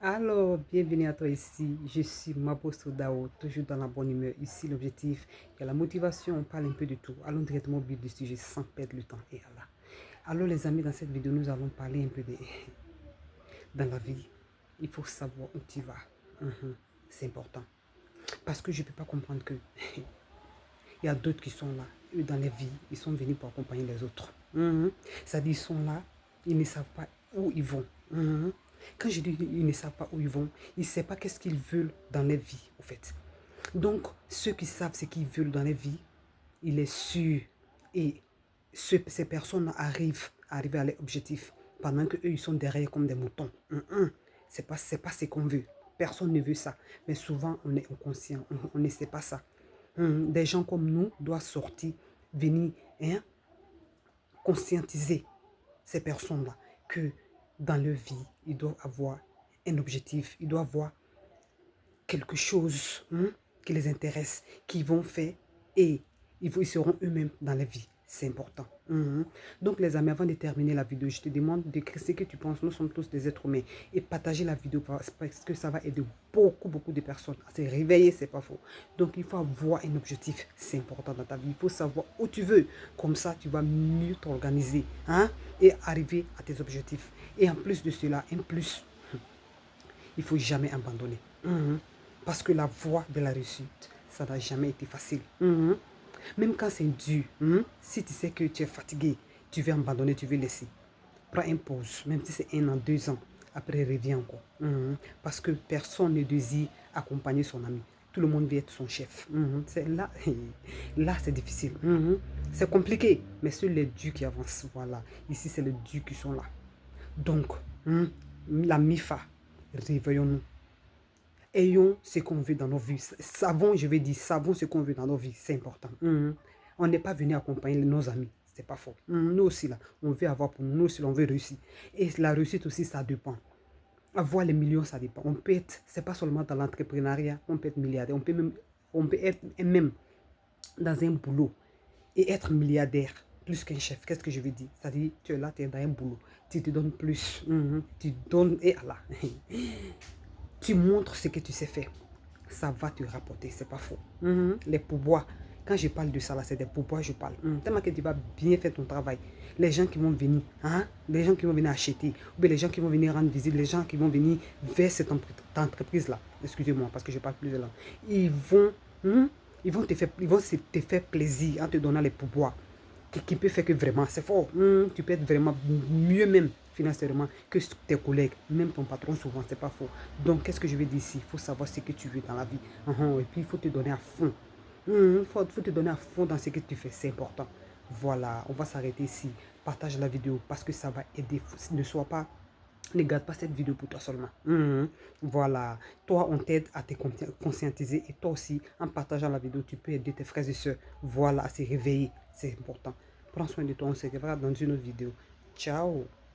Alors, bienvenue à toi ici. Je suis Mabo Sodao, toujours dans la bonne humeur. Ici, l'objectif, il y a la motivation, on parle un peu de tout. Allons directement au but du sujet sans perdre le temps. Et Allah. Alors, les amis, dans cette vidéo, nous allons parler un peu de... Dans la vie, il faut savoir où tu vas. C'est important. Parce que je ne peux pas comprendre que il y a d'autres qui sont là. Eux, dans les vies, ils sont venus pour accompagner les autres. C'est-à-dire, ils sont là, ils ne savent pas où ils vont. Quand je dis ils ne savent pas où ils vont, ils ne savent pas qu'est-ce qu'ils veulent dans leur vie, en fait. Donc, ceux qui savent ce qu'ils veulent dans leur vie, il est sûr. Et ces personnes arrivent à leur objectif pendant qu'eux, ils sont derrière comme des moutons. C'est pas ce qu'on veut. Personne ne veut ça. Mais souvent, on est inconscient. On ne sait pas ça. Des gens comme nous doivent sortir, venir conscientiser ces personnes-là que dans leur vie, ils doivent avoir un objectif, ils doivent avoir quelque chose qui les intéresse, qu'ils vont faire et ils seront eux-mêmes dans la vie. C'est important. Donc les amis, avant de terminer la vidéo, je te demande d'écrire ce que tu penses. Nous sommes tous des êtres humains. Et partager la vidéo parce que ça va aider beaucoup de personnes à se réveiller, c'est pas faux. Donc il faut avoir un objectif. C'est important dans ta vie. Il faut savoir où tu veux. Comme ça, tu vas mieux t'organiser et arriver à tes objectifs. Et en plus de cela, il ne faut jamais abandonner. Parce que la voie de la réussite, ça n'a jamais été facile. Même quand c'est dur, si tu sais que tu es fatigué, tu veux abandonner, tu veux laisser. Prends une pause, même si c'est 1 an, 2 ans. Après, reviens encore. Parce que personne ne désire accompagner son ami. Tout le monde veut être son chef. C'est là, là c'est difficile. C'est compliqué, mais c'est les dieux qui avancent. Voilà. Ici, c'est les dieux qui sont là. Donc, la MIFA, réveillons-nous. Ayons ce qu'on veut dans nos vies. Savons, je vais dire, savons ce qu'on veut dans nos vies. C'est important. On n'est pas venu accompagner nos amis. C'est pas faux. Nous aussi, là, on veut avoir pour nous. Nous aussi, on veut réussir. Et la réussite aussi, ça dépend. Avoir les millions, ça dépend. On peut être, c'est pas seulement dans l'entrepreneuriat, on peut être milliardaire. On peut être même dans un boulot et être milliardaire plus qu'un chef. Qu'est-ce que je veux dire? C'est-à-dire, tu es là, tu es dans un boulot. Tu te donnes plus. Tu donnes, et Allah. Tu montres ce que tu sais faire. Ça va te rapporter, c'est pas faux. Les pourboires, quand je parle de ça, là, c'est des pourboires, je parle. Tellement que tu vas bien faire ton travail. Les gens qui vont venir, les gens qui vont venir acheter, ou bien les gens qui vont venir rendre visite, les gens qui vont venir vers cette entreprise-là, excusez-moi, parce que je parle plus de là, ils vont te faire plaisir en te donnant les pourboires qui peut faire que vraiment, c'est fort. Tu peux être vraiment mieux même financièrement que tes collègues, même ton patron souvent, c'est pas faux. Donc, qu'est-ce que je veux dire ici? Il faut savoir ce que tu veux dans la vie. Et puis, il faut te donner à fond. Il faut te donner à fond dans ce que tu fais, c'est important. Voilà, on va s'arrêter ici. Partage la vidéo parce que ça va aider. Ne garde pas cette vidéo pour toi seulement. Voilà, toi on t'aide à te conscientiser et toi aussi en partageant la vidéo tu peux aider tes frères et soeurs, voilà, à se réveiller, c'est important. Prends soin de toi, on se reverra dans une autre vidéo. Ciao.